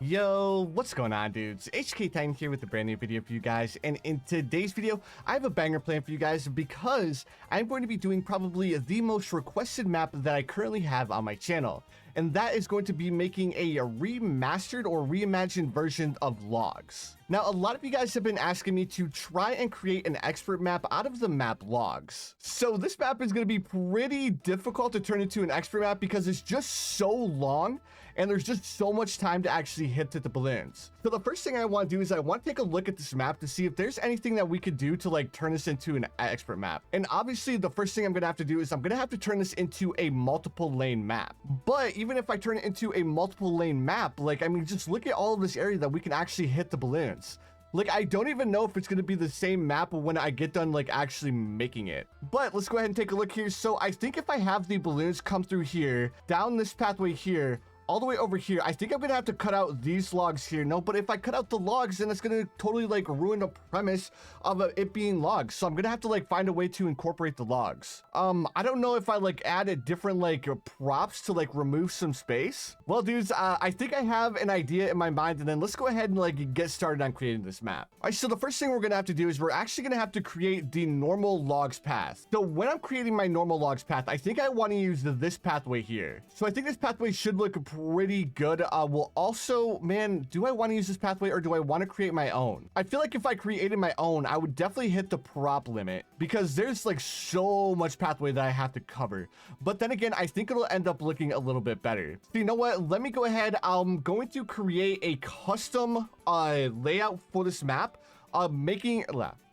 Yo, what's going on, dudes? HK Titan here with a brand new video for you guys, and in today's video, I have a banger plan for you guys because I'm going to be doing probably the most requested map that I currently have on my channel, and that is going to be making a remastered or reimagined version of logs. Now, a lot of you guys have been asking me to try and create an expert map out of the map logs. So this map is going to be pretty difficult to turn into an expert map because it's just so long and there's just so much time to actually hit the balloons. So the first thing I want to do is I want to take a look at this map to see if there's anything that we could do to like turn this into an expert map. And obviously the first thing I'm going to have to do is I'm going to have to turn this into a multiple lane map. But even if I turn it into a multiple lane map, like, I mean, just look at all of this area that we can actually hit the balloons. Like, I don't even know if it's going to be the same map when I get done, like, actually making it. But let's go ahead and take a look here. So I think if I have the balloons come through here, down this pathway here, all the way over here, I think I'm gonna have to cut out these logs here. No, but if I cut out the logs, then it's gonna totally like ruin the premise of it being logs. So I'm gonna have to like find a way to incorporate the logs. I don't know if I like added different like props to like remove some space. Well, dudes, I think I have an idea in my mind, and then let's go ahead and like get started on creating this map. All right, so the first thing we're gonna have to do is we're actually gonna have to create the normal logs path. So when I'm creating my normal logs path, I think I want to use this pathway here. So I think this pathway should look pretty good. Well, also, man, do I want to use this pathway or do I want to create my own? I feel like if I created my own, I would definitely hit the prop limit because there's like so much pathway that I have to cover. But then again, I think it'll end up looking a little bit better. So you know what? Let me go ahead. I'm going to create a custom layout for this map.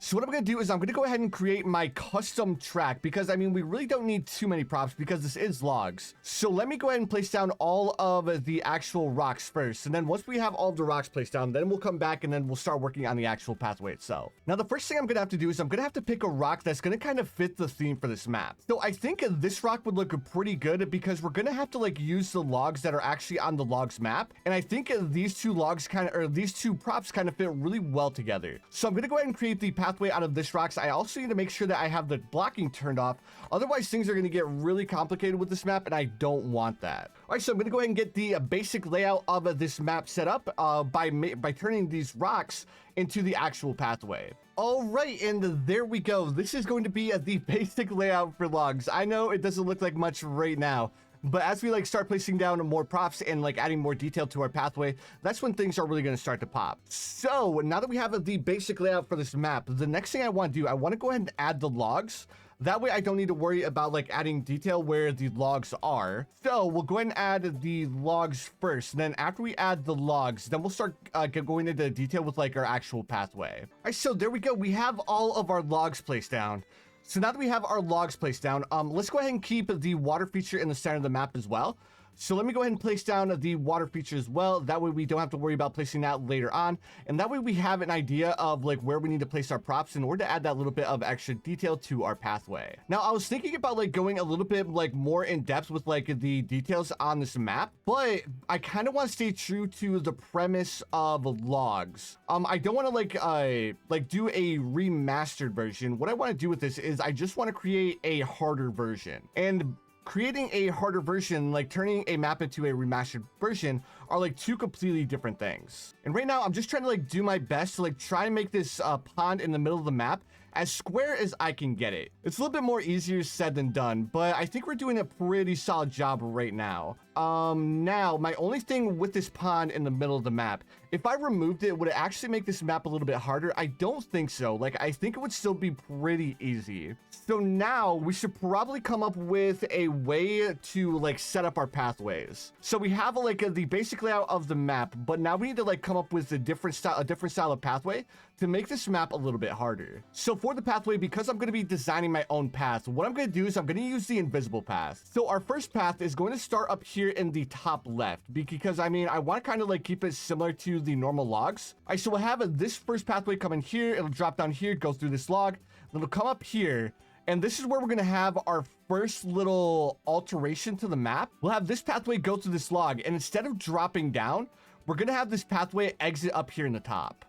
So what I'm going to do is I'm going to go ahead and create my custom track because, I mean, we really don't need too many props because this is logs. So let me go ahead and place down all of the actual rocks first. And then once we have all of the rocks placed down, then we'll come back and then we'll start working on the actual pathway itself. Now, the first thing I'm going to have to do is I'm going to have to pick a rock that's going to kind of fit the theme for this map. So I think this rock would look pretty good because we're going to have to like use the logs that are actually on the logs map. And I think these two logs these two props kind of fit really well together. So I'm going to go ahead and create the pathway out of this rocks. I also need to make sure that I have the blocking turned off. Otherwise, things are going to get really complicated with this map, and I don't want that. All right, so I'm going to go ahead and get the basic layout of this map set up by turning these rocks into the actual pathway. All right, and there we go. This is going to be the basic layout for logs. I know it doesn't look like much right now, but as we like start placing down more props and like adding more detail to our pathway, that's when things are really going to start to pop. So now that we have the basic layout for this map, the next thing I want to do, I want to go ahead and add the logs. That way I don't need to worry about like adding detail where the logs are. So we'll go ahead and add the logs first. And then after we add the logs, then we'll start going into detail with like our actual pathway. All right, so there we go. We have all of our logs placed down. So now that we have our logs placed down, let's go ahead and keep the water feature in the center of the map as well. So let me go ahead and place down the water feature as well. That way we don't have to worry about placing that later on. And that way we have an idea of like where we need to place our props in order to add that little bit of extra detail to our pathway. Now, I was thinking about like going a little bit like more in depth with like the details on this map, but I kind of want to stay true to the premise of logs. I don't want to like do a remastered version. What I want to do with this is I just want to create a harder version. And creating a harder version, like turning a map into a remastered version, are like two completely different things. And right now I'm just trying to like do my best to like try and make this pond in the middle of the map as square as I can get it. It's a little bit more easier said than done, but I think we're doing a pretty solid job right now. Now my only thing with this pond in the middle of the map, if I removed it, would it actually make this map a little bit harder? I don't think so. Like, I think it would still be pretty easy. So now we should probably come up with a way to like set up our pathways. So we have like the basic layout of the map, but now we need to like come up with a different style of pathway to make this map a little bit harder. So for the pathway, because I'm going to be designing my own path, what I'm going to do is I'm going to use the invisible path. So our first path is going to start up here in the top left because I mean, I want to kind of like keep it similar to the normal logs. All right, so we'll have this first pathway come in here. It'll drop down here, go through this log. Then it'll come up here. And this is where we're going to have our first little alteration to the map. We'll have this pathway go through this log. And instead of dropping down, we're going to have this pathway exit up here in the top.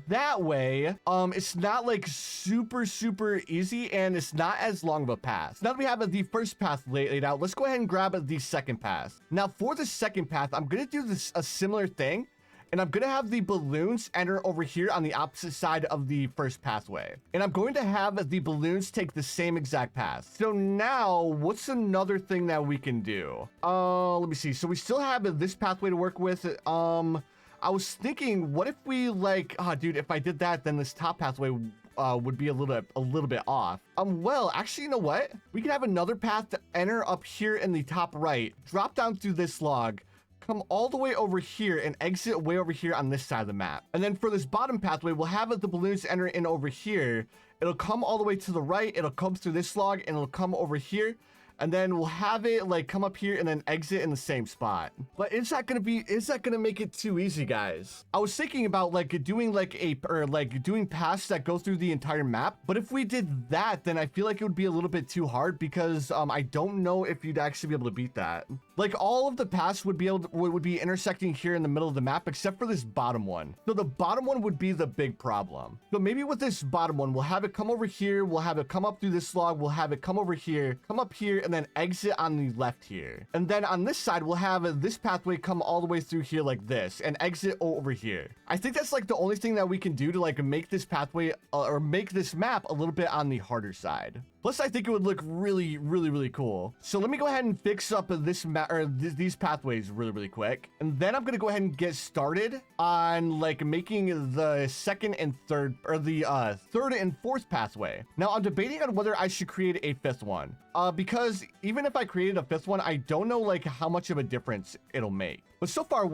That way, it's not like super easy and it's not as long of a path. Now that we have the first path laid out, let's go ahead and grab the second path. Now for the second path, I'm going to do a similar thing. And I'm going to have the balloons enter over here on the opposite side of the first pathway. And I'm going to have the balloons take the same exact path. So now, what's another thing that we can do? Let me see. So we still have this pathway to work with. I was thinking, what if we like, dude, if I did that, then this top pathway would be a little bit off. Well, actually, you know what? We can have another path to enter up here in the top right, drop down through this log, come all the way over here and exit way over here on this side of the map. And then for this bottom pathway, we'll have the balloons enter in over here. It'll come all the way to the right. It'll come through this log and it'll come over here. And then we'll have it like come up here and then exit in the same spot. But is that gonna make it too easy, guys? I was thinking about like doing doing paths that go through the entire map. But if we did that, then I feel like it would be a little bit too hard because I don't know if you'd actually be able to beat that. Like all of the paths would be intersecting here in the middle of the map, except for this bottom one. So the bottom one would be the big problem. So maybe with this bottom one, we'll have it come over here. We'll have it come up through this log. We'll have it come over here, come up here, and then exit on the left here. And then on this side, we'll have this pathway come all the way through here like this and exit over here. I think that's like the only thing that we can do to like make this pathway or make this map a little bit on the harder side. Plus, I think it would look really, really, really cool. So let me go ahead and fix up this map or these pathways really, really quick. And then I'm going to go ahead and get started on like making the second and third or the third and fourth pathway. Now I'm debating on whether I should create a fifth one because even if I created a fifth one, I don't know like how much of a difference it'll make. But so far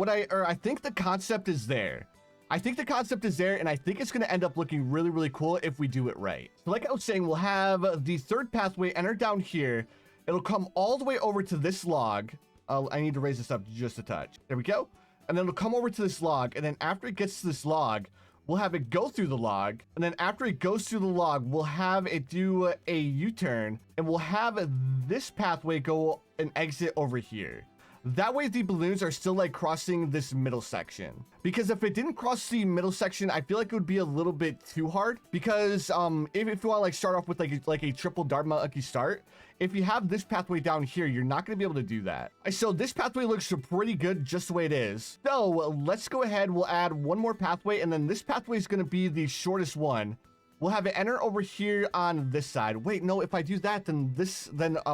I think the concept is there. I think the concept is there, and I think it's going to end up looking really, really cool if we do it right. So like I was saying, we'll have the third pathway enter down here. It'll come all the way over to this log. I need to raise this up just a touch. There we go. And then it'll come over to this log, and then after it gets to this log, we'll have it go through the log. And then after it goes through the log, we'll have it do a U-turn, and we'll have this pathway go and exit over here. That way the balloons are still like crossing this middle section, because if it didn't cross the middle section, I feel like it would be a little bit too hard, because if you want to like start off with like a triple dart monkey start, if you have this pathway down here, you're not going to be able to do that. So this pathway looks pretty good just the way it is. So let's go ahead. We'll add one more pathway, and then this pathway is going to be the shortest one. We'll have it enter over here on this side. Wait, no, if I do that, then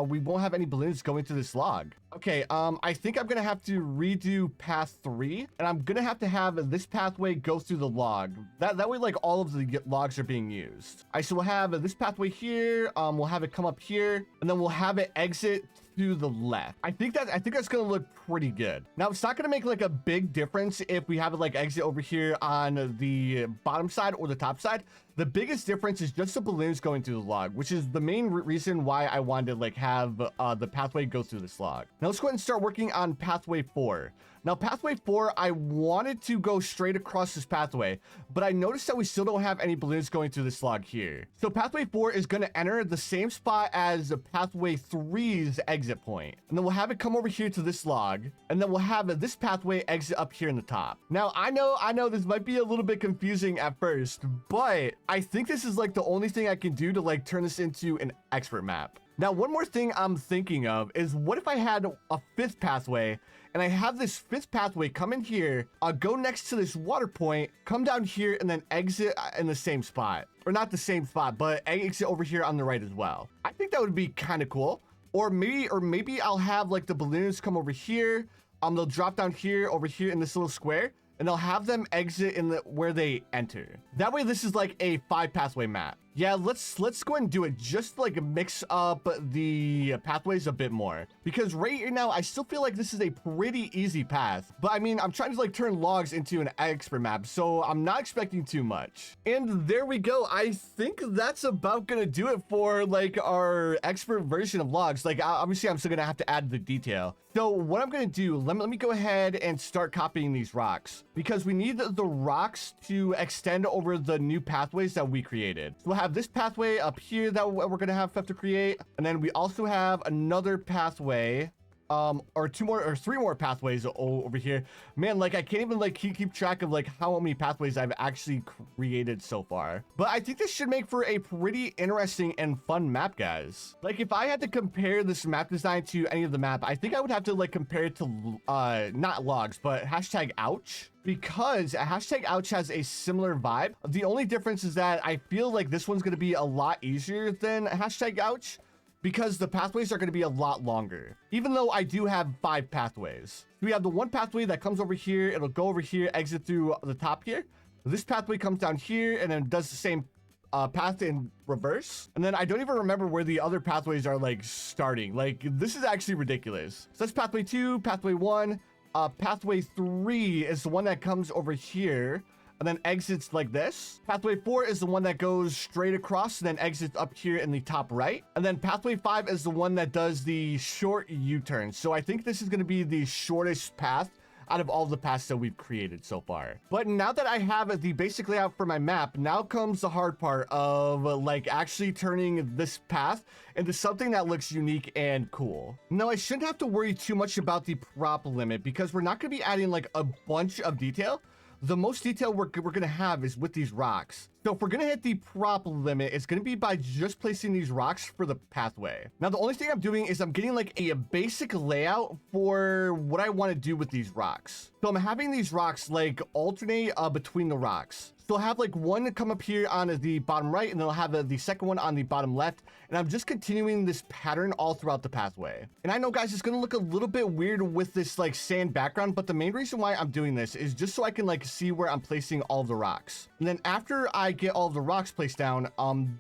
we won't have any balloons going to this log. Okay, I think I'm gonna have to redo path 3, and I'm gonna have to have this pathway go through the log. That way, like, all of the logs are being used. All right, so we'll have this pathway here, we'll have it come up here, and then we'll have it exit to the left. I think that's gonna look pretty good. Now, it's not gonna make like a big difference if we have it like exit over here on the bottom side or the top side. The biggest difference is just the balloons going through the log, which is the main reason why I wanted to like have the pathway go through this log. Now let's go ahead and start working on pathway 4. Now, pathway 4, I wanted to go straight across this pathway, but I noticed that we still don't have any balloons going through this log here. So pathway 4 is going to enter the same spot as pathway 3's exit point. And then we'll have it come over here to this log, and then we'll have this pathway exit up here in the top. Now, I know this might be a little bit confusing at first, but I think this is like the only thing I can do to like turn this into an expert map. Now, one more thing I'm thinking of is what if I had a 5th pathway, and I have this 5th pathway come in here, go next to this water point, come down here, and then exit in the same spot. Or not the same spot, but exit over here on the right as well. I think that would be kind of cool. Or maybe I'll have like the balloons come over here. They'll drop down here, over here in this little square, and they'll have them exit in where they enter. That way, this is like a 5 pathway map. Yeah, let's go ahead and do it. Just like mix up the pathways a bit more, because right now I still feel like this is a pretty easy path. But I mean, I'm trying to like turn logs into an expert map, so I'm not expecting too much. And there we go. I think that's about gonna do it for like our expert version of logs. Like obviously, I'm still gonna have to add the detail. So what I'm gonna do, let me go ahead and start copying these rocks, because we need the rocks to extend over the new pathways that we created. So we'll have this pathway up here that we're gonna have to create, and then we also have another pathway or two more or three more pathways over here. Man, like I can't even like keep track of like how many pathways I've actually created so far. But I think this should make for a pretty interesting and fun map, guys. Like if I had to compare this map design to any of the map, I think I would have to like compare it to not logs, but hashtag ouch. Because hashtag ouch has a similar vibe. The only difference is that I feel like this one's going to be a lot easier than hashtag ouch, because the pathways are going to be a lot longer, even though I do have 5 pathways. We have the one pathway that comes over here. It'll go over here, exit through the top here. This pathway comes down here and then does the same path in reverse. And then I don't even remember where the other pathways are like starting. Like this is actually ridiculous. So that's pathway 2, pathway 1. Pathway 3 is the one that comes over here and then exits like this. Pathway 4 is the one that goes straight across and then exits up here in the top right. And then pathway 5 is the one that does the short U-turn. So I think this is going to be the shortest path out of all the paths that we've created so far. But now that I have the basic layout for my map, now comes the hard part of like actually turning this path into something that looks unique and cool. Now I shouldn't have to worry too much about the prop limit because we're not going to be adding like a bunch of detail. The most detail we're going to have is with these rocks. So if we're going to hit the prop limit, it's going to be by just placing these rocks for the pathway. Now, the only thing I'm doing is I'm getting like a basic layout for what I want to do with these rocks. So I'm having these rocks like alternate between the rocks. So I'll have like one come up here on the bottom right, and then I'll have the second one on the bottom left. And I'm just continuing this pattern all throughout the pathway. And I know, guys, it's going to look a little bit weird with this like sand background, but the main reason why I'm doing this is just so I can like see where I'm placing all the rocks. And then after I get all of the rocks placed down,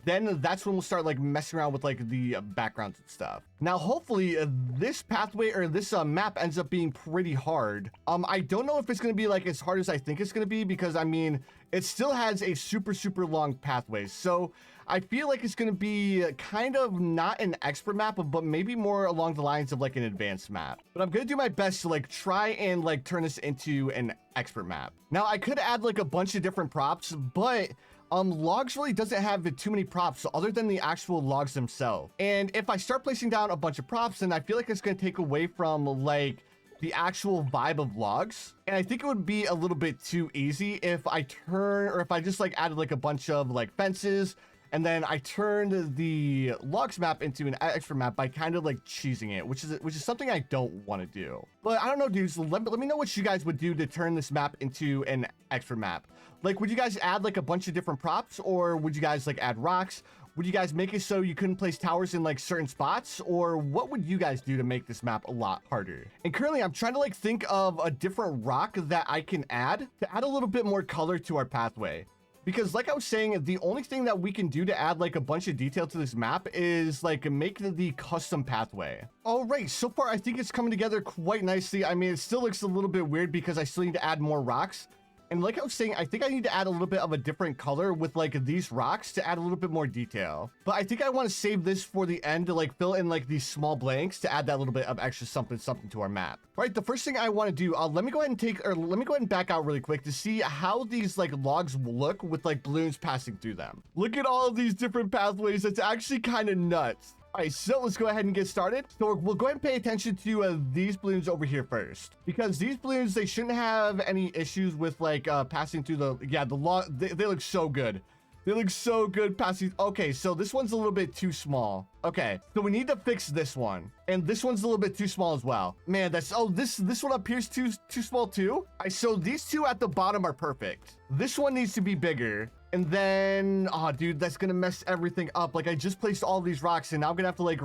then that's when we'll start like messing around with like the backgrounds and stuff. Now, hopefully this pathway or this map ends up being pretty hard. I don't know if it's going to be like as hard as I think it's going to be, because I mean, it still has a super long pathway. So I feel like it's going to be kind of not an expert map, but maybe more along the lines of like an advanced map. But I'm going to do my best to like try and like turn this into an expert map. Now I could add like a bunch of different props, but logs really doesn't have too many props other than the actual logs themselves. And if I start placing down a bunch of props, then I feel like it's going to take away from like the actual vibe of logs. And I think it would be a little bit too easy if I just like added like a bunch of like fences, and then I turned the logs map into an extra map by kind of like cheesing it, which is something I don't want to do. But I don't know, dudes, let me know what you guys would do to turn this map into an extra map. Like, would you guys add like a bunch of different props, or would you guys like add rocks? Would you guys make it so you couldn't place towers in like certain spots? Or what would you guys do to make this map a lot harder? And currently I'm trying to like think of a different rock that I can add to add a little bit more color to our pathway. Because like I was saying, the only thing that we can do to add like a bunch of detail to this map is like make the custom pathway. All right, so far I think it's coming together quite nicely. I mean, it still looks a little bit weird because I still need to add more rocks. And like I was saying, I think I need to add a little bit of a different color with like these rocks to add a little bit more detail. But I think I want to save this for the end to like fill in like these small blanks to add that little bit of extra something to our map. All right, the first thing I want to do, let me go ahead and back out really quick to see how these like logs will look with like balloons passing through them. Look at all of these different pathways. It's actually kind of nuts. All right, so let's go ahead and get started. So we'll go ahead and pay attention to these balloons over here first, because these balloons, they shouldn't have any issues with like passing through the log. They look so good. They look so good passing. Okay, so this one's a little bit too small. Okay, so we need to fix this one. And this one's a little bit too small as well. Man, this one up here's too small too. All right, so these two at the bottom are perfect. This one needs to be bigger. And then, oh, dude, that's gonna mess everything up. Like, I just placed all these rocks, and now I'm gonna have to like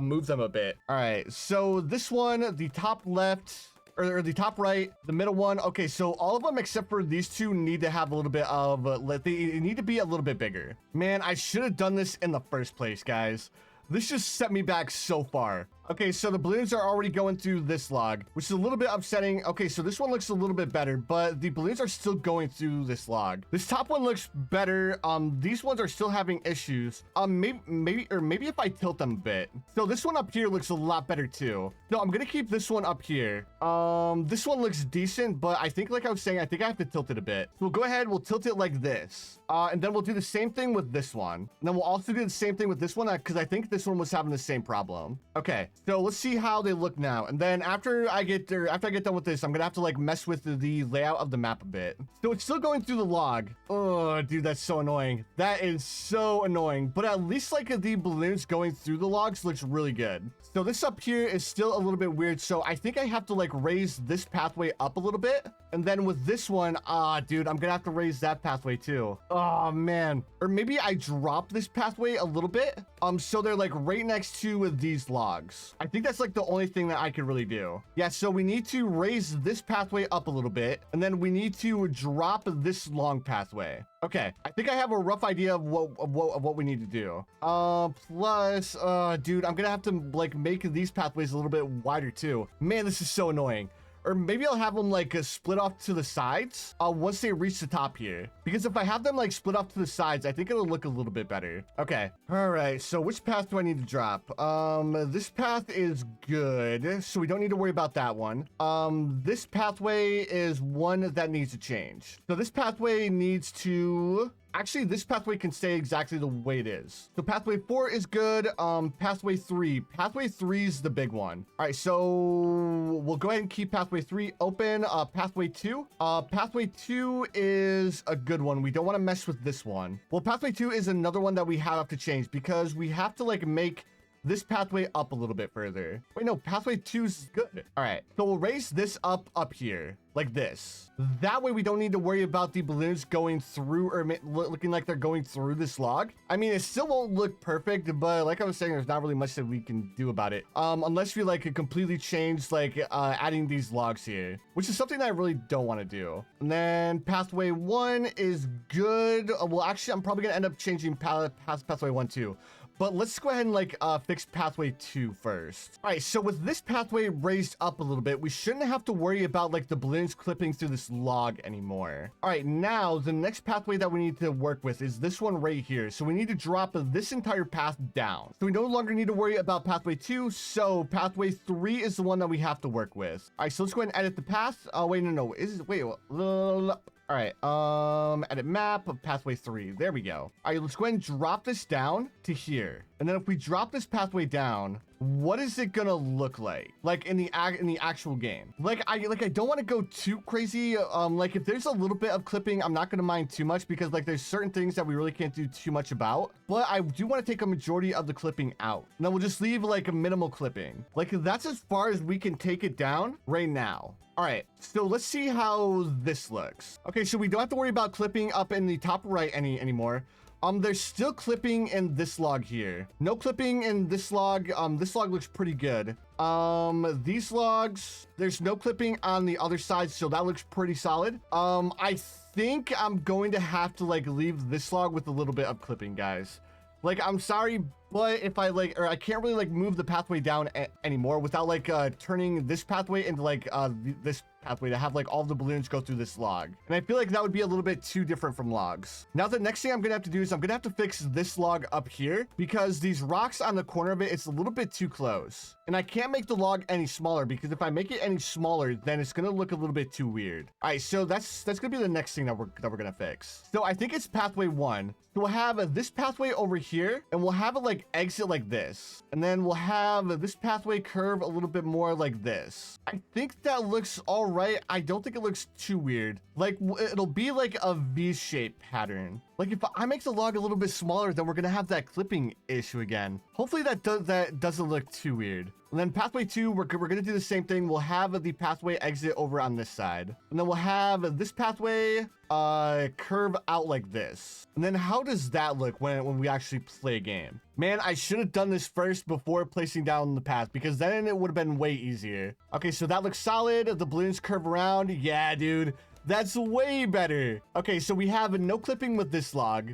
move them a bit. All right, so this one, the top left, or the top right, the middle one. Okay, so all of them except for these two need to have a little bit of, they need to be a little bit bigger. Man, I should have done this in the first place, guys. This just set me back so far. Okay, so the balloons are already going through this log, which is a little bit upsetting. Okay, so this one looks a little bit better, but the balloons are still going through this log. This top one looks better. These ones are still having issues. Maybe if I tilt them a bit. So this one up here looks a lot better too. No, I'm gonna keep this one up here. This one looks decent, but I think, like I was saying, I think I have to tilt it a bit. So we'll go ahead, we'll tilt it like this. And then we'll do the same thing with this one. And then we'll also do the same thing with this one, because I think this one was having the same problem. Okay. so let's see how they look now. And then after I get done with this, I'm gonna have to like mess with the layout of the map a bit. So it's still going through the log. Oh, dude, that's so annoying. That is so annoying. But at least like the balloons going through the logs looks really good. So this up here is still a little bit weird. So I think I have to like raise this pathway up a little bit. And then with this one, dude, I'm gonna have to raise that pathway too. Oh man. Or maybe I drop this pathway a little bit. So they're like right next to these logs. I think that's like the only thing that I could really do. Yeah, so we need to raise this pathway up a little bit, and then we need to drop this long pathway. Okay, I think I have a rough idea of what we need to do. Plus, dude, I'm gonna have to like make these pathways a little bit wider too. Man, this is so annoying. Or maybe I'll have them like split off to the sides once they reach the top here. Because if I have them like split off to the sides, I think it'll look a little bit better. Okay. All right. So which path do I need to drop? This path is good. So we don't need to worry about that one. This pathway is one that needs to change. So this pathway needs to... Actually, this pathway can stay exactly the way it is. So pathway 4 is good. Pathway 3. Pathway 3 is the big one. All right, so we'll go ahead and keep pathway 3 open. Pathway 2. Pathway 2 is a good one. We don't want to mess with this one. Well, pathway 2 is another one that we have to change because we have to like make this pathway up a little bit further. Wait, no, pathway 2 is good. All right, so we'll raise this up here like this. That way we don't need to worry about the balloons going through or looking like they're going through this log. I mean, it still won't look perfect, but like I was saying, there's not really much that we can do about it. Unless we like completely change like adding these logs here, which is something that I really don't want to do. And then pathway 1 is good. Well, actually, I'm probably gonna end up changing pathway 1 too. But let's go ahead and like fix pathway 2 first. All right, so with this pathway raised up a little bit, we shouldn't have to worry about like the balloons clipping through this log anymore. All right, now the next pathway that we need to work with is this one right here. So we need to drop this entire path down. So we no longer need to worry about pathway 2. So pathway 3 is the one that we have to work with. All right, so let's go ahead and edit the path. Oh, wait, no. All right, edit map of pathway 3. There we go. All right, let's go ahead and drop this down to here. And then if we drop this pathway down, what is it gonna look like in the actual game? Like I don't want to go too crazy. Like if there's a little bit of clipping, I'm not gonna mind too much because like there's certain things that we really can't do too much about. But I do want to take a majority of the clipping out. And then we'll just leave like a minimal clipping. Like that's as far as we can take it down right now. All right, so let's see how this looks. Okay, so we don't have to worry about clipping up in the top right anymore. There's still clipping in this log here. No clipping in this log. This log looks pretty good. These logs, there's no clipping on the other side, so that looks pretty solid. I think I'm going to have to like leave this log with a little bit of clipping, guys. Like, I'm sorry, but if I like, or I can't really like move the pathway down anymore without like turning this pathway into like this pathway to have like all the balloons go through this log. And I feel like that would be a little bit too different from logs. Now the next thing I'm gonna have to do is I'm gonna have to fix this log up here because these rocks on the corner of it, it's a little bit too close. And I can't make the log any smaller because if I make it any smaller, then it's gonna look a little bit too weird. All right, so that's gonna be the next thing that we're gonna fix. So I think it's pathway 1. So we'll have this pathway over here and we'll have it like exit like this. And then we'll have this pathway curve a little bit more like this. I think that looks all right. I don't think it looks too weird. Like it'll be like a V-shaped pattern. Like if I make the log a little bit smaller, then we're gonna have that clipping issue again. Hopefully that doesn't look too weird. And then pathway 2, we're gonna do the same thing. We'll have the pathway exit over on this side. And then we'll have this pathway curve out like this. And then how does that look when we actually play a game? Man, I should have done this first before placing down the path because then it would have been way easier. Okay, so that looks solid. The balloons curve around. Yeah, dude. That's way better. Okay, so we have no clipping with this log.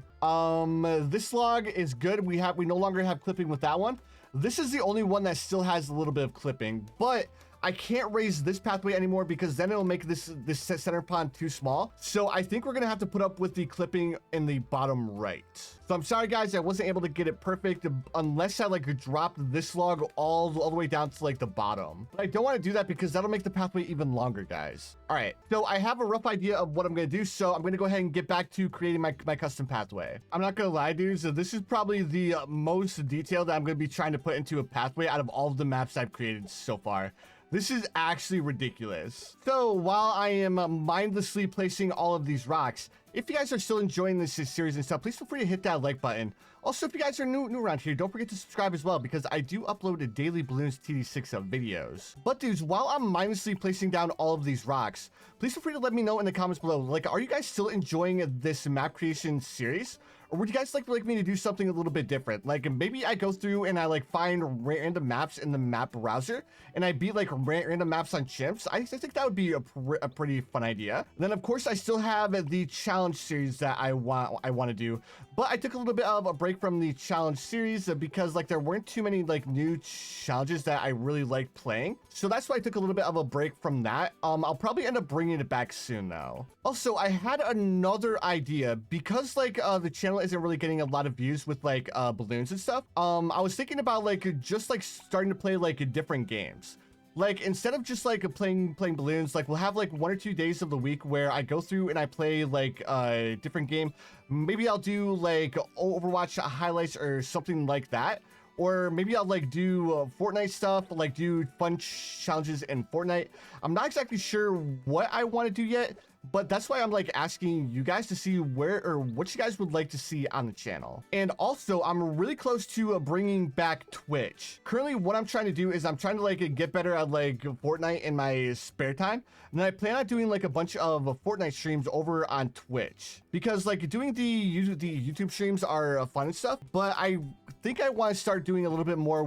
This log is good. We no longer have clipping with that one. This is the only one that still has a little bit of clipping, but I can't raise this pathway anymore because then it'll make this center pond too small. So I think we're gonna have to put up with the clipping in the bottom right. So I'm sorry guys, I wasn't able to get it perfect unless I like dropped this log all the way down to like the bottom. But I don't want to do that because that'll make the pathway even longer, guys. All right, so I have a rough idea of what I'm gonna do. So I'm gonna go ahead and get back to creating my custom pathway. I'm not gonna lie, dudes. So this is probably the most detailed that I'm gonna be trying to put into a pathway out of all of the maps I've created so far. This is actually ridiculous. So while I am mindlessly placing all of these rocks, if you guys are still enjoying this series and stuff, please feel free to hit that like button. Also, if you guys are new around here, don't forget to subscribe as well because I do upload a daily Bloons TD6 videos. But dudes, while I'm mindlessly placing down all of these rocks, please feel free to let me know in the comments below, like, are you guys still enjoying this map creation series? Or would you guys like me to do something a little bit different? Like maybe I go through and I like find random maps in the map browser and I beat like random maps on Chimps. I think that would be a pretty fun idea. Then of course I still have the challenge series that I want to do, but I took a little bit of a break from the challenge series because like there weren't too many like new challenges that I really liked playing. So that's why I took a little bit of a break from that. I'll probably end up bringing it back soon though. Also, I had another idea because like the channel isn't really getting a lot of views with like balloons and stuff. I was thinking about like just like starting to play like different games. Like instead of just like playing balloons, like we'll have like 1 or 2 days of the week where I go through and I play like a different game. Maybe I'll do like Overwatch highlights or something like that. Or maybe I'll like do Fortnite stuff, like do fun challenges in Fortnite. I'm not exactly sure what I want to do yet, but that's why I'm like asking you guys to see where or what you guys would like to see on the channel. And also I'm really close to bringing back Twitch. Currently what I'm trying to do is I'm trying to like get better at like Fortnite in my spare time. And then I plan on doing like a bunch of Fortnite streams over on Twitch because like doing the YouTube streams are fun and stuff, but I think I want to start doing a little bit more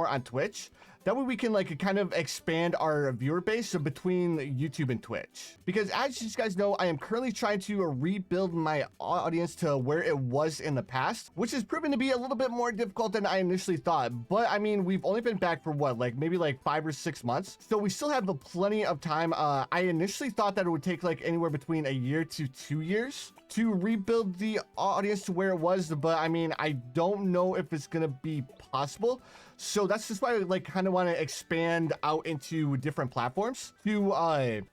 on Twitch. That way we can like kind of expand our viewer base between YouTube and Twitch. Because as you guys know, I am currently trying to rebuild my audience to where it was in the past, which has proven to be a little bit more difficult than I initially thought. But I mean, we've only been back for what, like maybe like 5 or 6 months. So we still have plenty of time. I initially thought that it would take like anywhere between a year to 2 years to rebuild the audience to where it was. But I mean, I don't know if it's gonna be possible. So that's just why I like kind of want to expand out into different platforms to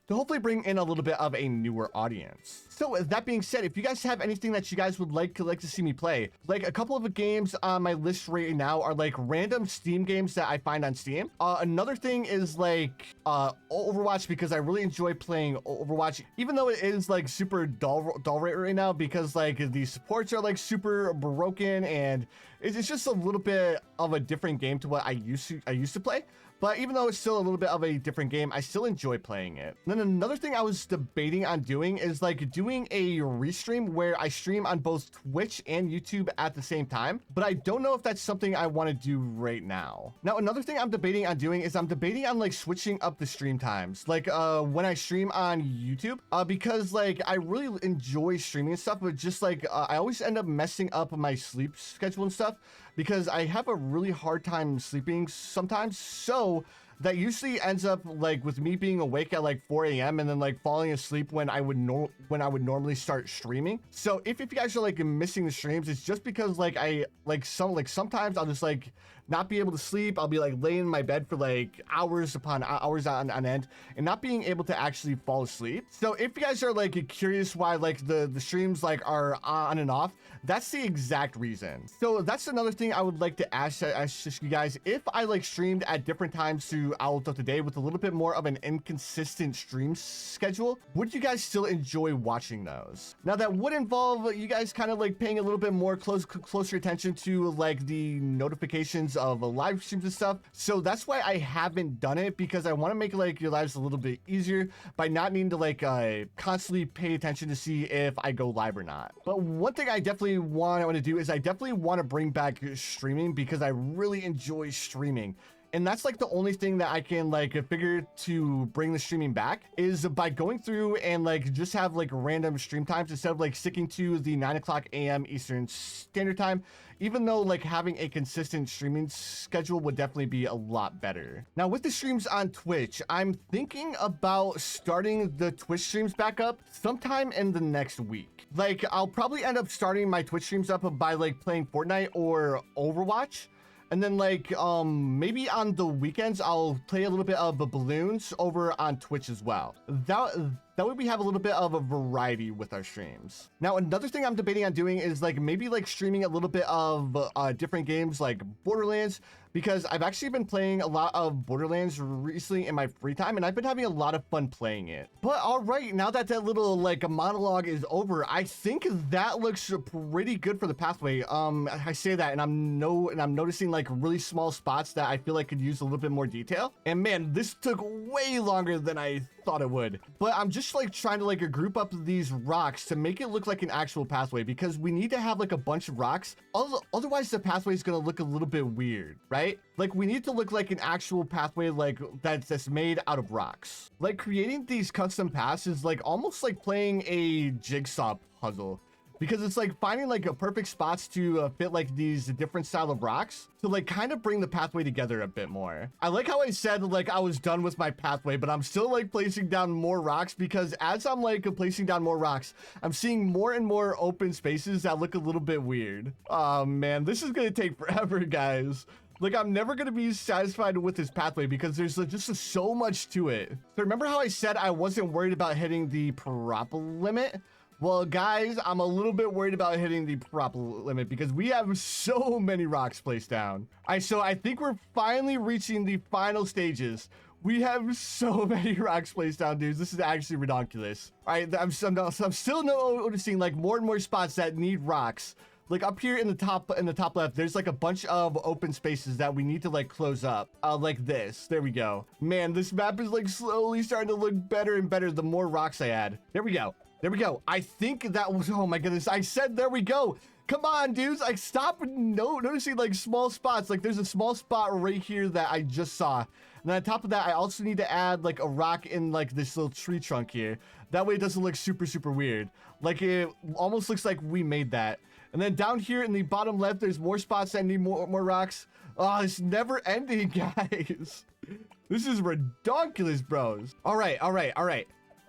hopefully bring in a little bit of a newer audience. So with that being said, if you guys have anything that you guys would like to see me play, like a couple of the games on my list right now are like random Steam games that I find on Steam. Another thing is like Overwatch, because I really enjoy playing Overwatch, even though it is like super dull right now because like the supports are like super broken and it's just a little bit of a different game to what I used to play. But even though it's still a little bit of a different game, I still enjoy playing it. And then another thing I was debating on doing is like doing a restream where I stream on both Twitch and YouTube at the same time. But I don't know if that's something I want to do right now. Now, another thing I'm debating on doing is I'm debating on like switching up the stream times. Like when I stream on YouTube, because like I really enjoy streaming and stuff, but just like I always end up messing up my sleep schedule and stuff because I have a really hard time sleeping sometimes. So that usually ends up like with me being awake at like 4 a.m. and then like falling asleep when I would normally start streaming. So if you guys are like missing the streams, it's just because like sometimes I'll just like not be able to sleep. I'll be like laying in my bed for like hours upon hours on end and not being able to actually fall asleep. So if you guys are like curious why like the streams like are on and off, that's the exact reason. So that's another thing I would like to ask you guys. If I like streamed at different times throughout the day with a little bit more of an inconsistent stream schedule, would you guys still enjoy watching those? Now that would involve you guys kind of like paying a little bit more closer attention to like the notifications of live streams and stuff. So that's why I haven't done it, because I want to make like your lives a little bit easier by not needing to like constantly pay attention to see if I go live or not. But one thing I definitely want to do is I definitely want to bring back streaming because I really enjoy streaming. And that's like the only thing that I can like figure to bring the streaming back is by going through and like just have like random stream times instead of like sticking to the 9 o'clock a.m. Eastern Standard Time, even though like having a consistent streaming schedule would definitely be a lot better. Now with the streams on Twitch, I'm thinking about starting the Twitch streams back up sometime in the next week. Like I'll probably end up starting my Twitch streams up by like playing Fortnite or Overwatch. And then like maybe on the weekends I'll play a little bit of the Bloons over on Twitch as well. That way we have a little bit of a variety with our streams. Now another thing I'm debating on doing is like maybe like streaming a little bit of different games like Borderlands, because I've actually been playing a lot of Borderlands recently in my free time and I've been having a lot of fun playing it. But all right, now that that little like monologue is over, I think that looks pretty good for the pathway. I say that and I'm noticing like really small spots that I feel like could use a little bit more detail. And man, this took way longer than I thought it would. But I'm just like trying to like group up these rocks to make it look like an actual pathway, because we need to have like a bunch of rocks. Otherwise the pathway is going to look a little bit weird, right? Like we need to look like an actual pathway like that's made out of rocks. Like creating these custom paths is like almost like playing a jigsaw puzzle, because it's like finding like a perfect spots to fit like these different style of rocks to like kind of bring the pathway together a bit more. I like how I said like I was done with my pathway, but I'm still like placing down more rocks, because as I'm like placing down more rocks, I'm seeing more and more open spaces that look a little bit weird. Oh man, this is gonna take forever, guys. Like, I'm never going to be satisfied with this pathway because there's just so much to it. So remember how I said I wasn't worried about hitting the prop limit? Well, guys, I'm a little bit worried about hitting the prop limit because we have so many rocks placed down. So I think we're finally reaching the final stages. We have so many rocks placed down, dudes. This is actually ridiculous. All right, I'm still noticing like more and more spots that need rocks. Like up here in the top left, there's like a bunch of open spaces that we need to like close up, like this. There we go. Man, this map is like slowly starting to look better and better the more rocks I add. There we go. There we go. I think that was, oh my goodness. I said, there we go. Come on, dudes. I stopped noticing like small spots. Like there's a small spot right here that I just saw. And then on top of that, I also need to add like a rock in like this little tree trunk here. That way it doesn't look super, super weird. Like it almost looks like we made that. And then down here in the bottom left, there's more spots that need more rocks. Oh, it's never ending, guys. This is ridiculous, bros. All right.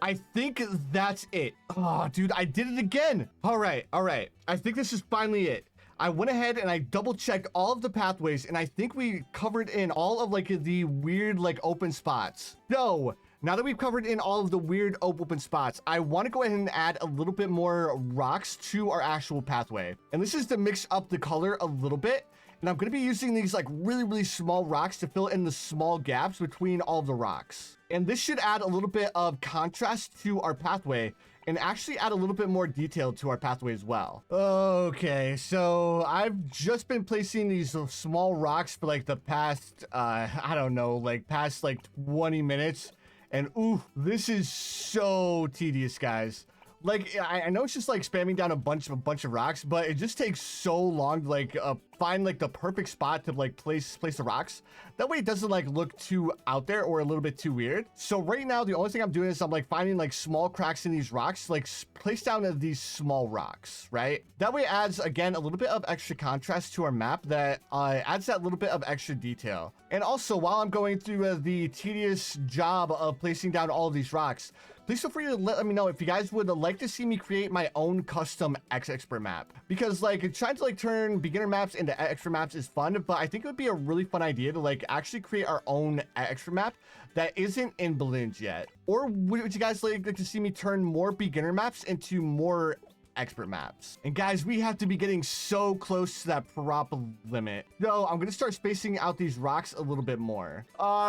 I think that's it. Oh, dude, I did it again. All right. I think this is finally it. I went ahead and I double checked all of the pathways, and I think we covered in all of like the weird like open spots. So now that we've covered in all of the weird open spots, I want to go ahead and add a little bit more rocks to our actual pathway. And this is to mix up the color a little bit. And I'm going to be using these like really, really small rocks to fill in the small gaps between all of the rocks. And this should add a little bit of contrast to our pathway and actually add a little bit more detail to our pathway as well. Okay, so I've just been placing these small rocks for like the past, I don't know, like past like 20 minutes. And ooh, this is so tedious, guys. Like, I know it's just like spamming down a bunch of rocks, but it just takes so long to like find like the perfect spot to like place the rocks. That way it doesn't like look too out there or a little bit too weird. So right now, the only thing I'm doing is I'm like finding like small cracks in these rocks, like place down these small rocks, right? That way it adds, again, a little bit of extra contrast to our map that adds that little bit of extra detail. And also, while I'm going through the tedious job of placing down all of these rocks, please feel free to let me know if you guys would like to see me create my own custom expert map. Because like trying to like turn beginner maps into expert maps is fun, but I think it would be a really fun idea to like actually create our own expert map that isn't in Bloons yet. Or would you guys like to see me turn more beginner maps into more expert maps? And guys, we have to be getting so close to that prop limit. So I'm gonna start spacing out these rocks a little bit more.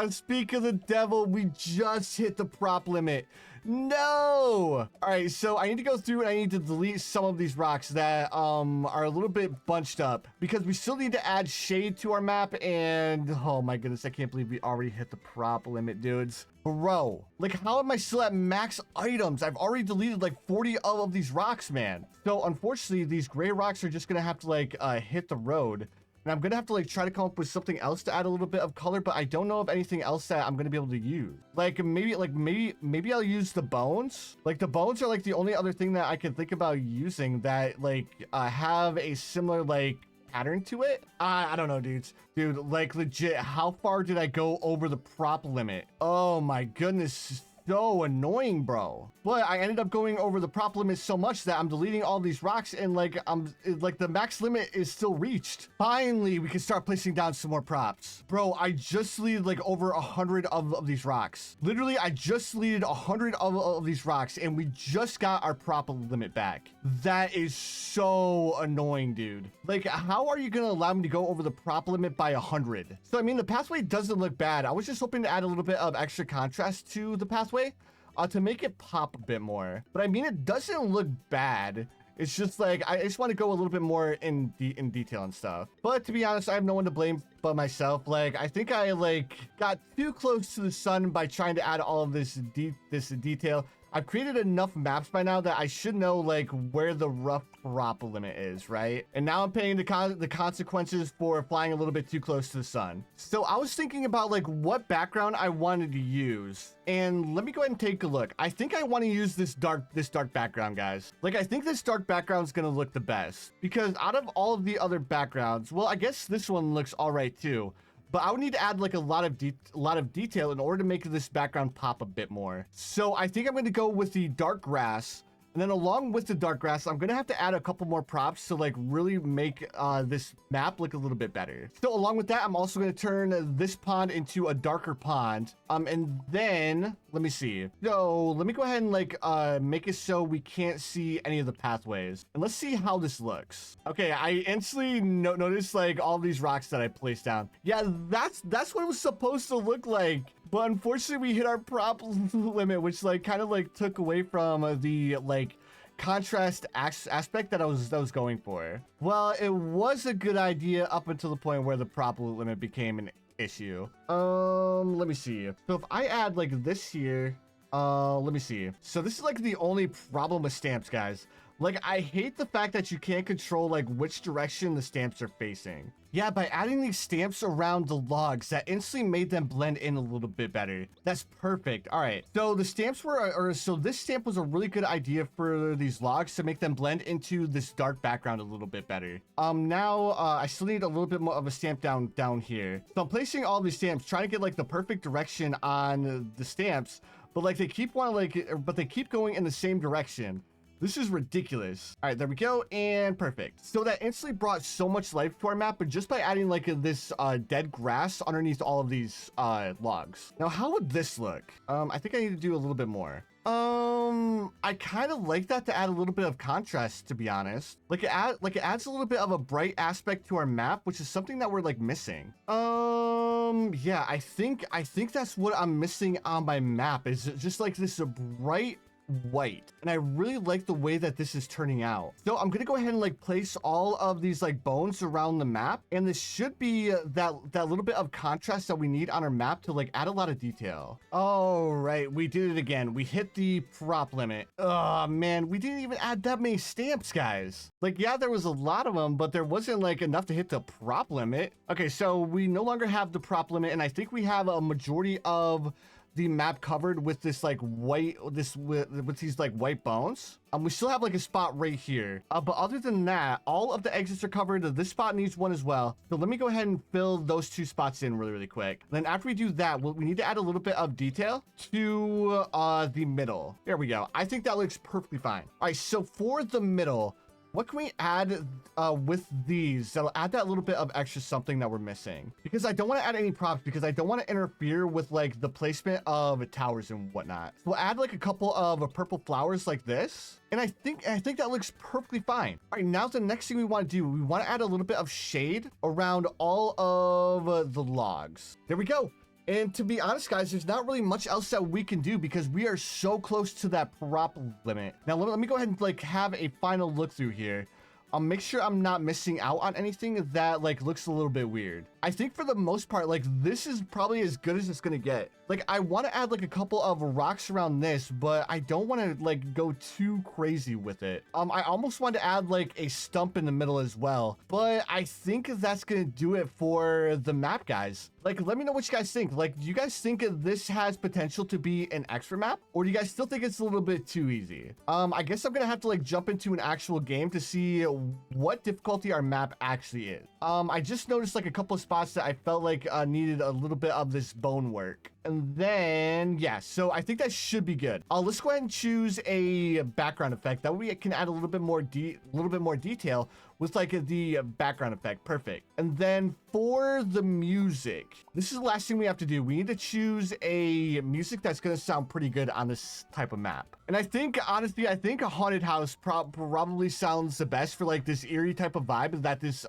Speak of the devil, we just hit the prop limit. No! All right, so I need to go through and I need to delete some of these rocks that are a little bit bunched up, because we still need to add shade to our map. And oh my goodness, I can't believe we already hit the prop limit, dudes. Bro, like how am I still at max items? I've already deleted like 40 of these rocks, man. So unfortunately, these gray rocks are just gonna have to like hit the road. And I'm gonna have to like try to come up with something else to add a little bit of color, but I don't know of anything else that I'm gonna be able to use. Maybe I'll use the bones. Like the bones are like the only other thing that I can think about using that like have a similar like pattern to it. I don't know, dudes. Dude, like legit, how far did I go over the prop limit? Oh my goodness. So annoying, bro. But I ended up going over the prop limit so much that I'm deleting all these rocks, and like the max limit is still reached. Finally, we can start placing down some more props. Bro, I just deleted like over 100 of these rocks. Literally, I just deleted 100 of these rocks, and we just got our prop limit back. That is so annoying, dude. Like, how are you gonna allow me to go over the prop limit by 100? So I mean, the pathway doesn't look bad. I was just hoping to add a little bit of extra contrast to the pathway to make it pop a bit more. But I mean, it doesn't look bad. It's just like, I just want to go a little bit more in detail and stuff. But to be honest, I have no one to blame but myself. Like, I think I like got too close to the sun by trying to add all of this detail. I've created enough maps by now that I should know like where the rough prop limit is, right? And now I'm paying the consequences for flying a little bit too close to the sun. So I was thinking about like what background I wanted to use. And let me go ahead and take a look. I think I want to use this dark background, guys. Like, I think this dark background is going to look the best because out of all of the other backgrounds, well, I guess this one looks all right too. But I would need to add like a lot of detail in order to make this background pop a bit more. So I think I'm going to go with the dark grass. And then along with the dark grass, I'm going to have to add a couple more props to like really make this map look a little bit better. So along with that, I'm also going to turn this pond into a darker pond. And then let me see. So let me go ahead and like make it so we can't see any of the pathways. And let's see how this looks. Okay, I instantly noticed like all these rocks that I placed down. Yeah, that's what it was supposed to look like. But unfortunately, we hit our prop limit, which like kind of like took away from the like contrast aspect that I was going for. Well, it was a good idea up until the point where the prop limit became an issue. Let me see. So if I add like this here, let me see. So this is like the only problem with stamps, guys. Like, I hate the fact that you can't control like which direction the stamps are facing. Yeah, by adding these stamps around the logs, that instantly made them blend in a little bit better. That's perfect. All right. So the stamps were, so this stamp was a really good idea for these logs to make them blend into this dark background a little bit better. Now I still need a little bit more of a stamp down here. So I'm placing all these stamps, trying to get like the perfect direction on the stamps, but like they keep going in the same direction. This is ridiculous. All right, there we go, and perfect. So that instantly brought so much life to our map, but just by adding like this dead grass underneath all of these logs. Now, how would this look? I think I need to do a little bit more. I kind of like that to add a little bit of contrast, to be honest. Like it adds a little bit of a bright aspect to our map, which is something that we're like missing. Yeah, I think that's what I'm missing on my map, is just like this bright white, and I really like the way that this is turning out. So I'm gonna go ahead and like place all of these like bones around the map, and this should be that little bit of contrast that we need on our map to like add a lot of detail. All right, we did it again. We hit the prop limit. Oh man, we didn't even add that many stamps, guys. Like, yeah, there was a lot of them, but there wasn't like enough to hit the prop limit. Okay, so we no longer have the prop limit, and I think we have a majority of the map covered with this like white, with these like white bones. We still have like a spot right here, but other than that, all of the exits are covered. This spot needs one as well, so let me go ahead and fill those two spots in really quick. Then after we do that, we need to add a little bit of detail to the middle. There we go. I think that looks perfectly fine. All right, so for the middle, what can we add with these that'll add that little bit of extra something that we're missing? Because I don't want to add any props, because I don't want to interfere with like the placement of towers and whatnot. So we'll add like a couple of purple flowers like this, and I think that looks perfectly fine. All right, now the next thing we want to do, we want to add a little bit of shade around all of the logs. There we go. And to be honest, guys, there's not really much else that we can do because we are so close to that prop limit. Now, let me go ahead and like have a final look through here. make sure I'm not missing out on anything that like looks a little bit weird. I think for the most part, like this is probably as good as it's gonna get. Like I want to add like a couple of rocks around this, but I don't want to like go too crazy with it. I almost want to add like a stump in the middle as well, but I think that's gonna do it for the map, guys. Like, let me know what you guys think. Like, do you guys think this has potential to be an expert map, or do you guys still think it's a little bit too easy? I guess I'm gonna have to like jump into an actual game to see what difficulty our map actually is. I just noticed like a couple of spots that I felt like needed a little bit of this bone work. And then, yeah, so I think that should be good. Let's go ahead and choose a background effect. That way it can add a little bit more detail with like the background effect. Perfect. And then for the music, this is the last thing we have to do. We need to choose a music that's going to sound pretty good on this type of map. And I think, honestly, I think a haunted house probably sounds the best for like this eerie type of vibe that this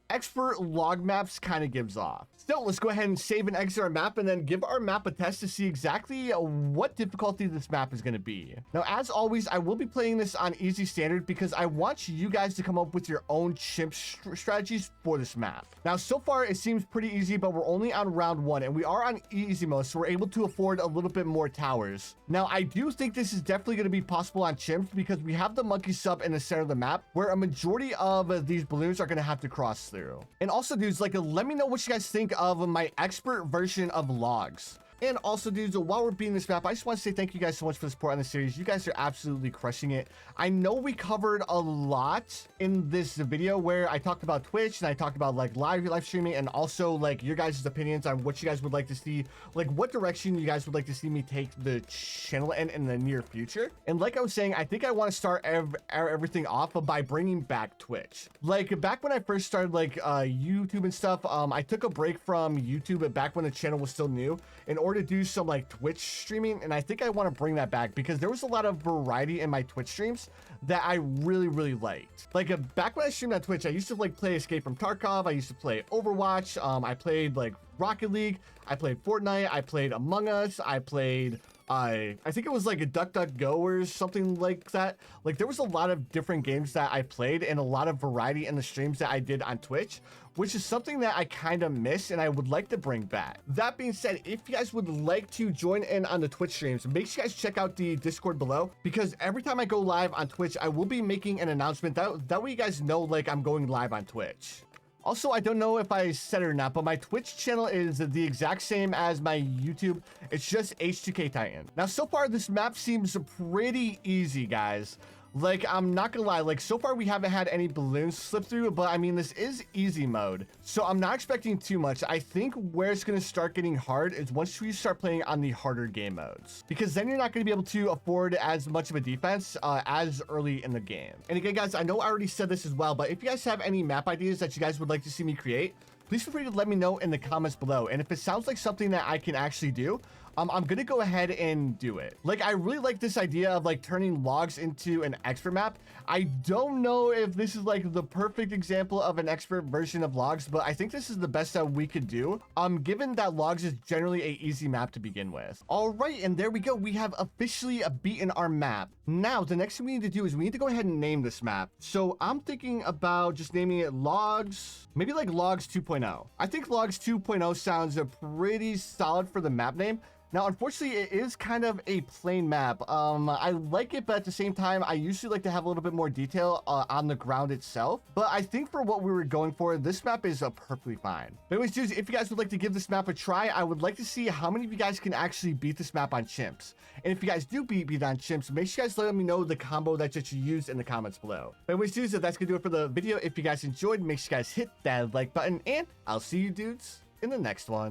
expert log maps kind of gives off. So let's go ahead and save and exit our map and then give our map a test to see exactly what difficulty this map is going to be. Now, as always, I will be playing this on easy standard because I want you guys to come up with your own chimp strategies for this map. Now, so far it seems pretty easy, but we're only on round 1 and we are on easy mode, so we're able to afford a little bit more towers. Now, I do think this is definitely going to be possible on chimps because we have the monkey sub in the center of the map where a majority of these balloons are going to have to cross through. And also, dudes, like, let me know what you guys think of my expert version of logs. And also, dudes, while we're beating this map, I just want to say thank you guys so much for the support on the series. You guys are absolutely crushing it. I know we covered a lot in this video where I talked about Twitch and I talked about like live streaming and also like your guys' opinions on what you guys would like to see, like what direction you guys would like to see me take the channel in the near future. And like I was saying, I think I want to start everything off by bringing back Twitch. Like back when I first started like YouTube and stuff, I took a break from YouTube back when the channel was still new in order to do some like Twitch streaming, and I think I want to bring that back because there was a lot of variety in my Twitch streams that I really liked. Like back when I streamed on Twitch, I used to like play Escape from Tarkov, I used to play Overwatch, I played like Rocket League, I played Fortnite, I played Among Us, I played I think it was like a DuckDuckGo or something like that. Like there was a lot of different games that I played and a lot of variety in the streams that I did on Twitch, which is something that I kind of miss and I would like to bring back. That being said, if you guys would like to join in on the Twitch streams, make sure you guys check out the Discord below because every time I go live on Twitch, I will be making an announcement. That way you guys know like I'm going live on Twitch. Also, I don't know if I said it or not, but my Twitch channel is the exact same as my YouTube. It's just H2K Titan. Now, so far, this map seems pretty easy, guys. Like, I'm not gonna lie, like, so far we haven't had any balloons slip through, but I mean, this is easy mode, so I'm not expecting too much. I think where it's gonna start getting hard is once we start playing on the harder game modes, because then you're not gonna be able to afford as much of a defense as early in the game. And again, guys, I know I already said this as well, but if you guys have any map ideas that you guys would like to see me create, please feel free to let me know in the comments below. And if it sounds like something that I can actually do, I'm gonna go ahead and do it. Like, I really like this idea of like turning logs into an expert map. I don't know if this is like the perfect example of an expert version of logs, but I think this is the best that we could do, given that logs is generally a easy map to begin with. All right, and there we go. We have officially beaten our map. Now, the next thing we need to do is we need to go ahead and name this map. So I'm thinking about just naming it logs, maybe like logs 2.0. I think logs 2.0 sounds pretty solid for the map name. Now, unfortunately, it is kind of a plain map. I like it, but at the same time, I usually like to have a little bit more detail on the ground itself. But I think for what we were going for, this map is perfectly fine. But anyways, dudes, if you guys would like to give this map a try, I would like to see how many of you guys can actually beat this map on chimps. And if you guys do beat on chimps, make sure you guys let me know the combo that you used in the comments below. But anyways, dudes, that's gonna do it for the video. If you guys enjoyed, make sure you guys hit that like button, and I'll see you dudes in the next one.